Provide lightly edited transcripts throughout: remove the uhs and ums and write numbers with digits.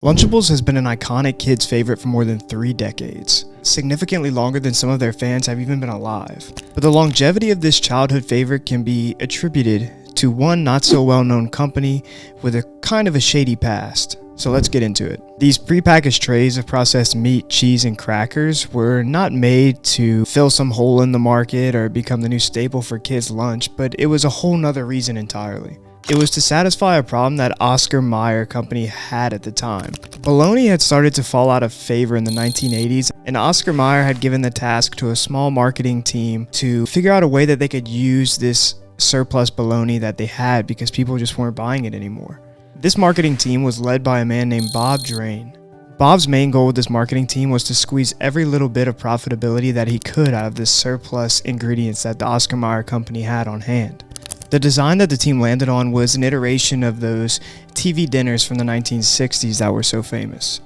Lunchables has been an iconic kids' favorite for more than 3 decades, significantly longer than some of their fans have even been alive. But the longevity of this childhood favorite can be attributed to one not so well-known company with a kind of a shady past. So let's get into it. These prepackaged trays of processed meat, cheese, and crackers were not made to fill some hole in the market or become the new staple for kids' lunch, but it was a whole nother reason entirely. It was to satisfy a problem that Oscar Mayer company had at the time. Bologna had started to fall out of favor in the 1980s, and Oscar Mayer had given the task to a small marketing team to figure out a way that they could use this surplus bologna that they had because people just weren't buying it anymore. This marketing team was led by a man named Bob Drain. Bob's main goal with this marketing team was to squeeze every little bit of profitability that he could out of the surplus ingredients that the Oscar Mayer company had on hand. The design that the team landed on was an iteration of those TV dinners from the 1960s that were so famous.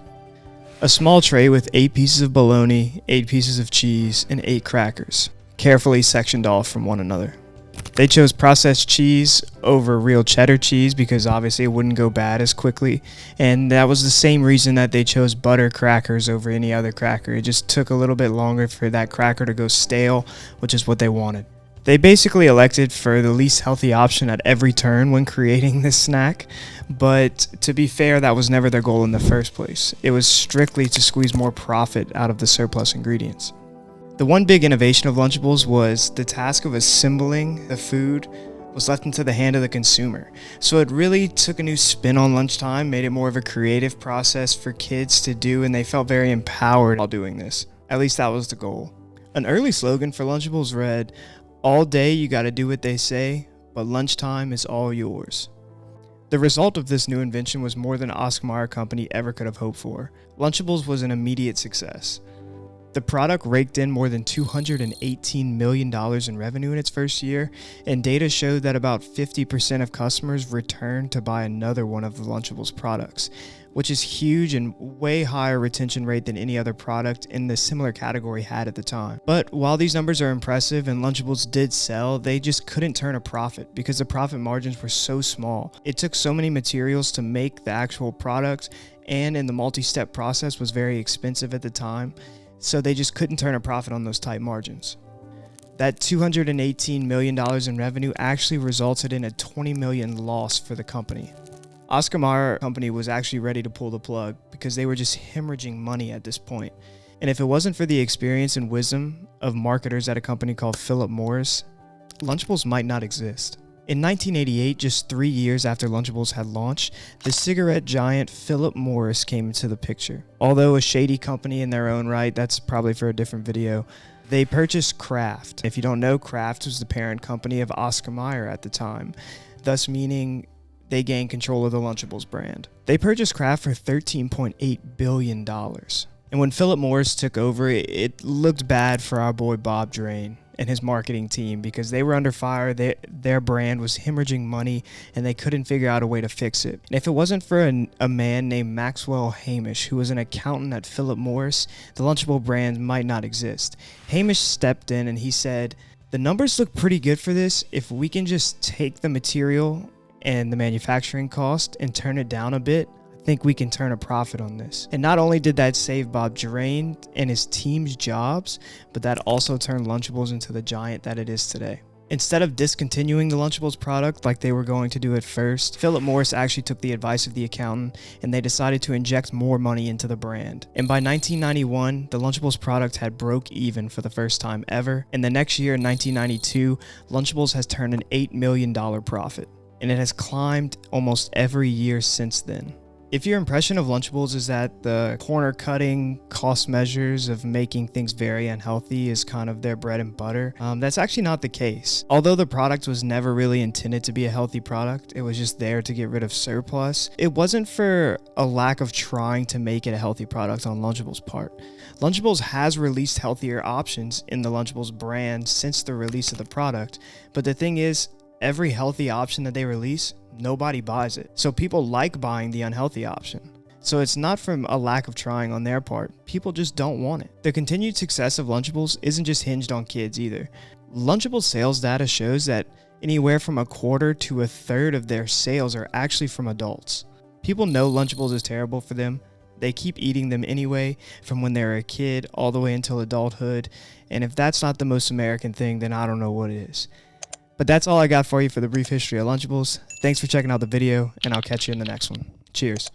A small tray with 8 pieces of bologna, 8 pieces of cheese, and 8 crackers, carefully sectioned off from one another. They chose processed cheese over real cheddar cheese because obviously it wouldn't go bad as quickly, and that was the same reason that they chose butter crackers over any other cracker. It just took a little bit longer for that cracker to go stale, which is what they wanted. They basically elected for the least healthy option at every turn when creating this snack, but to be fair, that was never their goal in the first place. It was strictly to squeeze more profit out of the surplus ingredients. The one big innovation of Lunchables was the task of assembling the food was left into the hand of the consumer. So it really took a new spin on lunchtime, made it more of a creative process for kids to do, and they felt very empowered while doing this. At least that was the goal. An early slogan for Lunchables read, "All day you gotta do what they say, but lunchtime is all yours." The result of this new invention was more than Oscar Mayer company ever could have hoped for. Lunchables was an immediate success. The product raked in more than $218 million in revenue in its first year, and data showed that about 50% of customers returned to buy another one of the Lunchables products, which is huge and way higher retention rate than any other product in the similar category had at the time. But while these numbers are impressive and Lunchables did sell, they just couldn't turn a profit because the profit margins were so small. It took so many materials to make the actual product, and in the multi-step process was very expensive at the time, so they just couldn't turn a profit on those tight margins. That $218 million in revenue actually resulted in a $20 million loss for the company. Oscar Mayer company was actually ready to pull the plug because they were just hemorrhaging money at this point. And if it wasn't for the experience and wisdom of marketers at a company called Philip Morris, Lunchables might not exist. In 1988, just 3 years after Lunchables had launched, the cigarette giant Philip Morris came into the picture. Although a shady company in their own right, that's probably for a different video, they purchased Kraft. If you don't know, Kraft was the parent company of Oscar Mayer at the time, thus meaning they gained control of the Lunchables brand. They purchased Kraft for $13.8 billion. And when Philip Morris took over, it looked bad for our boy Bob Drain and his marketing team because they were under fire. Their brand was hemorrhaging money and they couldn't figure out a way to fix it. And if it wasn't for a man named Maxwell Hamish, who was an accountant at Philip Morris, the Lunchable brand might not exist. Hamish stepped in and he said, "The numbers look pretty good for this. If we can just take the material and the manufacturing cost and turn it down a bit, I think we can turn a profit on this." And not only did that save Bob Drain and his team's jobs, but that also turned Lunchables into the giant that it is today. Instead of discontinuing the Lunchables product like they were going to do at first, Philip Morris actually took the advice of the accountant and they decided to inject more money into the brand. And by 1991, the Lunchables product had broke even for the first time ever. And the next year, in 1992, Lunchables has turned an $8 million profit. And it has climbed almost every year since then. If your impression of Lunchables is that the corner-cutting cost measures of making things very unhealthy is kind of their bread and butter, that's actually not the case. Although the product was never really intended to be a healthy product, it was just there to get rid of surplus, it wasn't for a lack of trying to make it a healthy product on Lunchables' part. Lunchables has released healthier options in the Lunchables brand since the release of the product, but the thing is, every healthy option that they release, nobody buys it. So people like buying the unhealthy option. So it's not from a lack of trying on their part. People just don't want it. The continued success of Lunchables isn't just hinged on kids either. Lunchables sales data shows that anywhere from a quarter to a third of their sales are actually from adults. People know Lunchables is terrible for them. They keep eating them anyway, from when they were a kid all the way until adulthood, and if that's not the most American thing, then I don't know what is. But that's all I got for you for the brief history of Lunchables. Thanks for checking out the video, and I'll catch you in the next one. Cheers.